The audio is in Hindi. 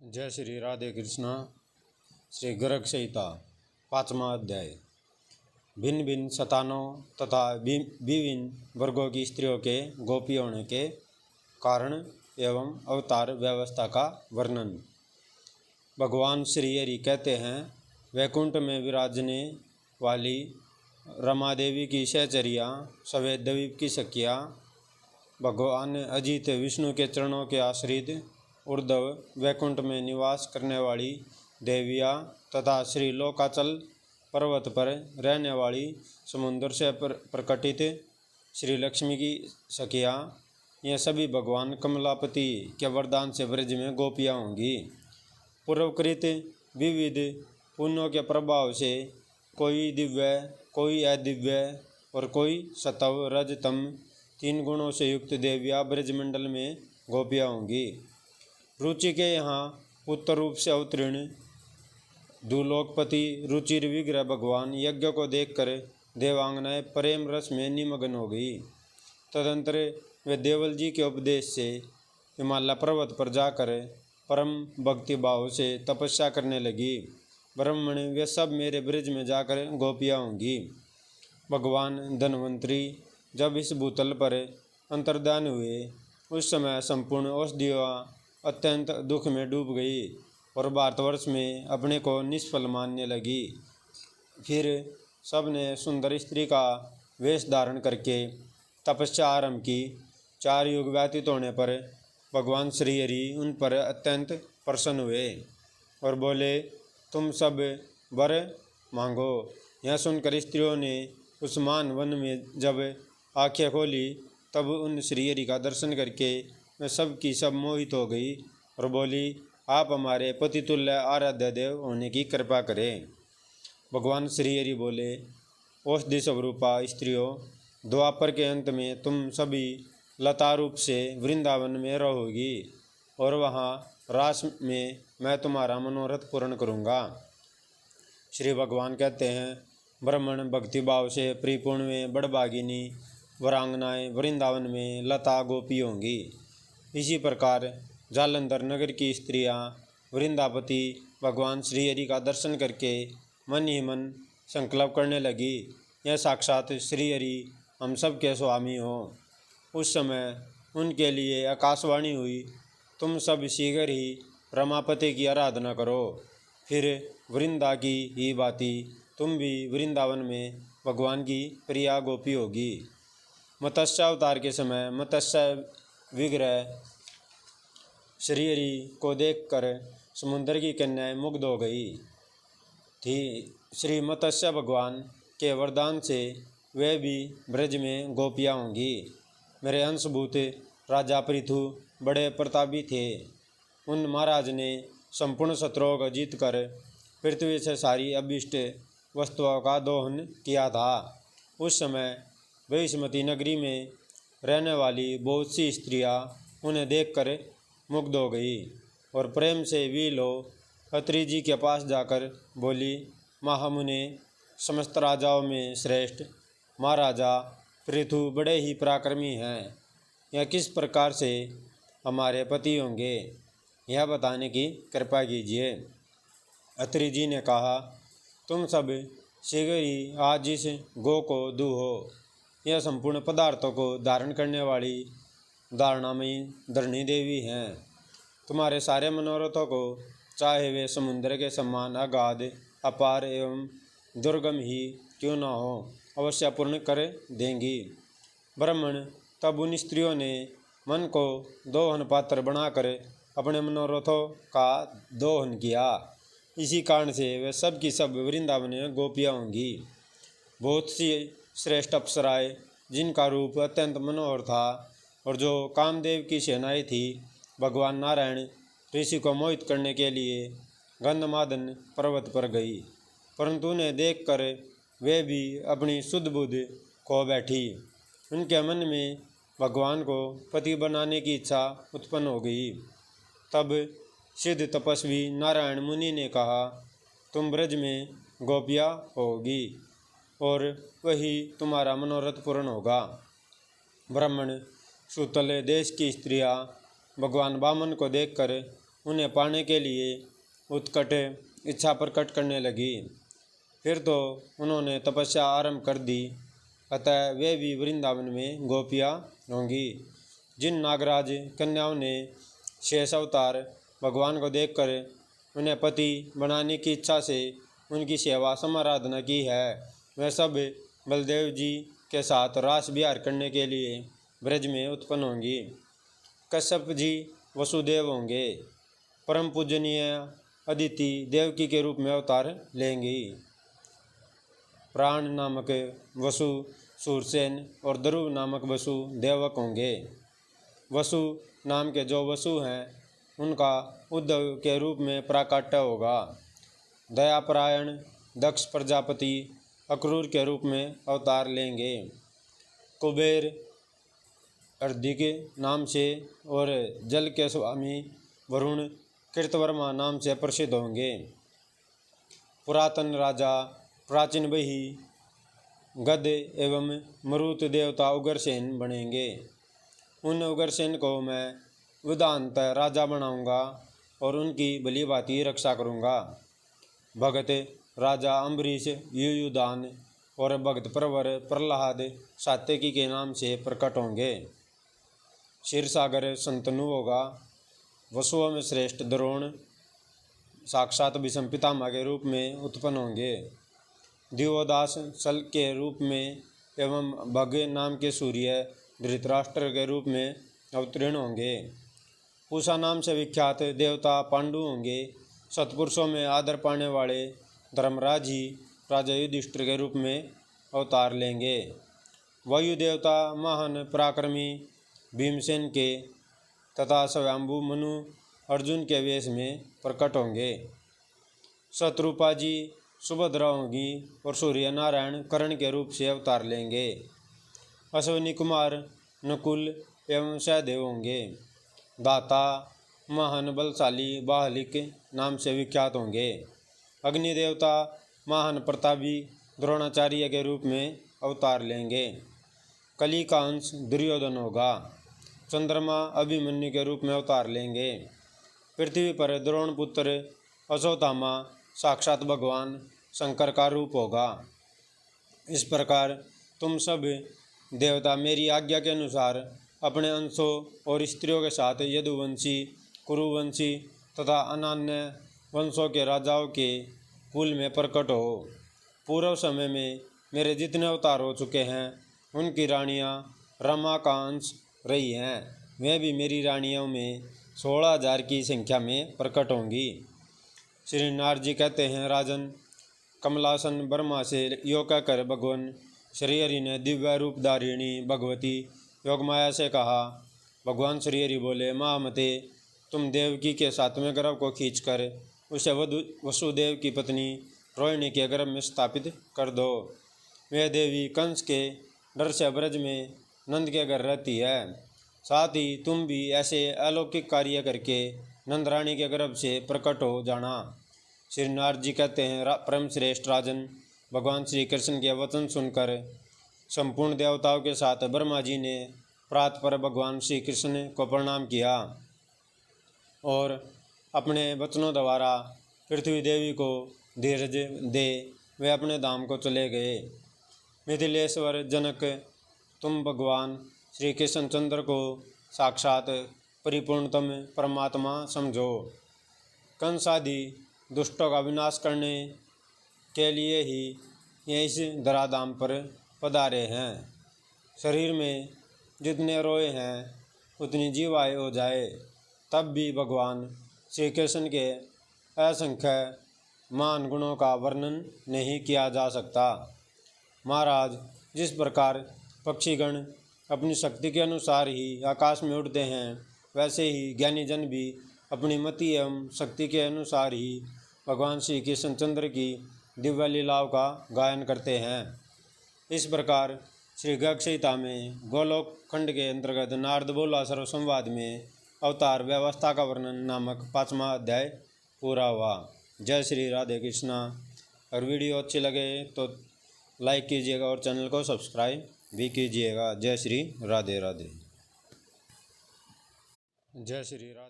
जय श्री राधे कृष्णा। श्री गर्ग संहिता 5वां अध्याय। भिन्न भिन्न संतानों तथा विभिन्न वर्गों की स्त्रियों के गोपी होने के कारण एवं अवतार व्यवस्था का वर्णन। भगवान श्री हरि कहते हैं, वैकुंठ में विराजने वाली रमा देवी की सहचरियाँ, श्वेत द्वीप की सखियाँ, भगवान अजित विष्णु के चरणों के आश्रित उर्धव वैकुंठ में निवास करने वाली देवियाँ तथा श्री लोकाचल पर्वत पर रहने वाली समुद्र से प्रकटित श्री लक्ष्मी की सखियाँ, ये सभी भगवान कमलापति के वरदान से ब्रज में गोपियाँ होंगी। पूर्वकृत विविध पुण्यों के प्रभाव से कोई दिव्य, कोई अदिव्य और कोई सत्व रज तम 3 गुणों से युक्त देवियाँ ब्रजमंडल में गोपियाँ होंगी। रुचि के यहाँ पुत्र रूप से अवतीर्ण दुलोकपति रुचिर विग्रह भगवान यज्ञ को देखकर देवांगनाएं प्रेम रस में निमग्न हो गई। तदंतर वे देवल जी के उपदेश से हिमालय पर्वत पर जाकर परम भक्ति भाव से तपस्या करने लगी। ब्राह्मण वे सब मेरे ब्रज में जाकर गोपियाँ होंगी। भगवान धन्वंतरी जब इस भूतल पर अंतर्धान हुए, उस समय संपूर्ण औषधियाँ अत्यंत दुख में डूब गई और भारतवर्ष में अपने को निष्फल मानने लगी। फिर सब ने सुंदर स्त्री का वेश धारण करके तपस्या आरंभ की। 4 युग व्यतीत होने पर भगवान श्री हरि उन पर अत्यंत प्रसन्न हुए और बोले, तुम सब वर मांगो। यह सुनकर स्त्रियों ने उस मान वन में जब आँखें खोली, तब उन श्री हरि का दर्शन करके मैं सब की सब मोहित हो गई और बोली, आप हमारे पतितुल्य आराध्य देव होने की कृपा करें। भगवान श्री हरि बोले, औषधि स्वरूपा स्त्रियों, द्वापर के अंत में तुम सभी लता रूप से वृंदावन में रहोगी और वहाँ रास में मैं तुम्हारा मनोरथ पूर्ण करूँगा। श्री भगवान कहते हैं, ब्राह्मण भक्ति भाव से परिपूर्ण में बड़भागिनी वरांगनाएँ वृंदावन में लता गोपी होंगी। इसी प्रकार जालंधर नगर की स्त्रियां वृंदापति भगवान श्री हरि का दर्शन करके मन ही मन संकल्प करने लगी, यह साक्षात श्री हरि हम सब के स्वामी हो। उस समय उनके लिए आकाशवाणी हुई, तुम सब शीघ्र ही रमापति की आराधना करो। फिर वृंदा की ही भांति तुम भी वृंदावन में भगवान की प्रिया गोपी होगी। मत्स्य अवतार के समय मत्स्य विग्रह श्री हरि को देखकर समुद्र की कन्याएं मुग्ध हो गई थी। श्री मत्स्य भगवान के वरदान से वे भी ब्रज में गोपियाँ होंगी। मेरे अंशभूत राजा पृथु बड़े प्रतापी थे। उन महाराज ने संपूर्ण शत्रुओं को जीतकर पृथ्वी से सारी अभिष्ट वस्तुओं का दोहन किया था। उस समय वैष्मती नगरी में रहने वाली बहुत सी स्त्रियाँ उन्हें देखकर मुग्ध हो गई और प्रेम से वीलो अत्रि जी के पास जाकर बोली, महामुने, समस्त राजाओं में श्रेष्ठ महाराजा पृथु बड़े ही पराक्रमी हैं। यह किस प्रकार से हमारे पति होंगे, यह बताने की कृपा कीजिए। अत्रि जी ने कहा, तुम सब शीघ्र ही आज इस गो को दूहो। यह संपूर्ण पदार्थों को धारण करने वाली धारणामयी धरणी देवी हैं। तुम्हारे सारे मनोरथों को, चाहे वे समुद्र के समान अगाध, अपार एवं दुर्गम ही क्यों न हो, अवश्य पूर्ण कर देंगी। ब्राह्मण तब उन स्त्रियों ने मन को दोहन पात्र बनाकर अपने मनोरथों का दोहन किया। इसी कारण से वे सब की सब वृंदावन में गोपियाँ होंगी। बहुत सी श्रेष्ठ अप्सराएँ, जिनका रूप अत्यंत मनोहर था और जो कामदेव की सेनाएँ थी, भगवान नारायण ऋषि को मोहित करने के लिए गंधमादन पर्वत पर गई, परंतु उन्हें देखकर वे भी अपनी शुद्ध बुद्धि खो बैठी। उनके मन में भगवान को पति बनाने की इच्छा उत्पन्न हो गई। तब सिद्ध तपस्वी नारायण मुनि ने कहा, तुम ब्रज में गोपियाँ होगी और वही तुम्हारा मनोरथ पूर्ण होगा। ब्राह्मण सुतले देश की स्त्रियाँ भगवान वामन को देखकर उन्हें पाने के लिए उत्कट इच्छा प्रकट करने लगी। फिर तो उन्होंने तपस्या आरंभ कर दी, अतः वे भी वृंदावन में गोपियाँ होंगी। जिन नागराज कन्याओं ने शेष अवतार भगवान को देखकर उन्हें पति बनाने की इच्छा से उनकी सेवा समाराधना की है, वे सब बलदेव जी के साथ रास विहार करने के लिए ब्रज में उत्पन्न होंगी। कश्यप जी वसुदेव होंगे। परम पूजनीय अदिति देवकी के रूप में अवतार लेंगी। प्राण नामक वसु सूरसेन और ध्रुव नामक वसु देवक होंगे। वसु नाम के जो वसु हैं उनका उद्धव के रूप में प्राकट्य होगा। दयापरायण दक्ष प्रजापति अक्रूर के रूप में अवतार लेंगे। कुबेर अर्धिक नाम से और जल के स्वामी वरुण कृतवर्मा नाम से प्रसिद्ध होंगे। पुरातन राजा प्राचीन बही गद एवं मरुत देवता उग्रसेन बनेंगे। उन उग्रसेन को मैं विधानत राजा बनाऊंगा और उनकी भली भांति रक्षा करूंगा। भगत राजा अम्बरीश युयुदान और भगत प्रवर प्रहलाद सात्यकी के नाम से प्रकट होंगे। क्षीरसागर संतनु होगा। वसुओं में श्रेष्ठ द्रोण साक्षात भीष्म पितामह के रूप में उत्पन्न होंगे। दिवोदास सल के रूप में एवं भग नाम के सूर्य धृतराष्ट्र के रूप में अवतीर्ण होंगे। पूषा नाम से विख्यात देवता पांडु होंगे। सत्पुरुषों में आदर पाने वाले धर्मराज ही राजा युधिष्ठिर के रूप में अवतार लेंगे। वायु देवता महान पराक्रमी भीमसेन के तथा स्वयंभू मनु अर्जुन के वेश में प्रकट होंगे। शत्रुपा जी सुभद्रा होंगी और सूर्य नारायण कर्ण के रूप से अवतार लेंगे। अश्विनी कुमार नकुल एवं सहदेव होंगे। दाता महान बलशाली बाहलिक नाम से विख्यात होंगे। अग्नि देवता महान प्रतापी द्रोणाचार्य के रूप में अवतार लेंगे। कली का अंश दुर्योधन होगा। चंद्रमा अभिमन्यु के रूप में अवतार लेंगे। पृथ्वी पर द्रोण पुत्र अश्वत्थामा साक्षात भगवान शंकर का रूप होगा। इस प्रकार तुम सब देवता मेरी आज्ञा के अनुसार अपने अंशों और स्त्रियों के साथ यदुवंशी कुरुवंशी तथा अन्य वंशों के राजाओं के कुल में प्रकट हो। पूर्व समय में मेरे जितने अवतार हो चुके हैं उनकी रानियां रमा का अंश रही हैं, वे भी मेरी रानियों में 16,000 की संख्या में प्रकट होंगी। श्री नारद जी कहते हैं, राजन, कमलासन ब्रह्मा से यो कहकर भगवान श्री हरि ने दिव्य रूपधारिणी भगवती योगमाया से कहा। भगवान श्री हरि बोले, महामते, तुम देवकी के 7वें गर्भ को खींचकर उसे वसुदेव की पत्नी रोहिणी के गर्भ में स्थापित कर दो। वह देवी कंस के डर से ब्रज में नंद के घर रहती है। साथ ही तुम भी ऐसे अलौकिक कार्य करके नंद रानी के गर्भ से प्रकट हो जाना। श्री नारद जी कहते हैं, परम श्रेष्ठ राजन, भगवान श्री कृष्ण के वचन सुनकर संपूर्ण देवताओं के साथ ब्रह्मा जी ने प्रात पर भगवान श्री कृष्ण को प्रणाम किया और अपने वचनों द्वारा पृथ्वी देवी को धीरज दे वे अपने धाम को चले गए। मिथिलेश्वर जनक, तुम भगवान श्री कृष्ण चंद्र को साक्षात परिपूर्णतम परमात्मा समझो। कंस आदि दुष्टों का विनाश करने के लिए ही ये इस धराधाम पर पधारे हैं। शरीर में जितने रोए हैं उतनी जीवाएँ हो जाए, तब भी भगवान श्री कृष्ण के असंख्य महान गुणों का वर्णन नहीं किया जा सकता। महाराज, जिस प्रकार पक्षीगण अपनी शक्ति के अनुसार ही आकाश में उड़ते हैं, वैसे ही ज्ञानी जन भी अपनी मति एवं शक्ति के अनुसार ही भगवान श्री कृष्ण चंद्र की दिव्य लीलाओं का गायन करते हैं। इस प्रकार श्री गर्ग संहिता में गोलोक खंड के अंतर्गत नारद बोला सर्व संवाद में अवतार व्यवस्था का वर्णन नामक 5वां अध्याय पूरा हुआ। जय श्री राधे कृष्णा। और वीडियो अच्छी लगे तो लाइक कीजिएगा और चैनल को सब्सक्राइब भी कीजिएगा। जय श्री राधे राधे। जय श्री राधे।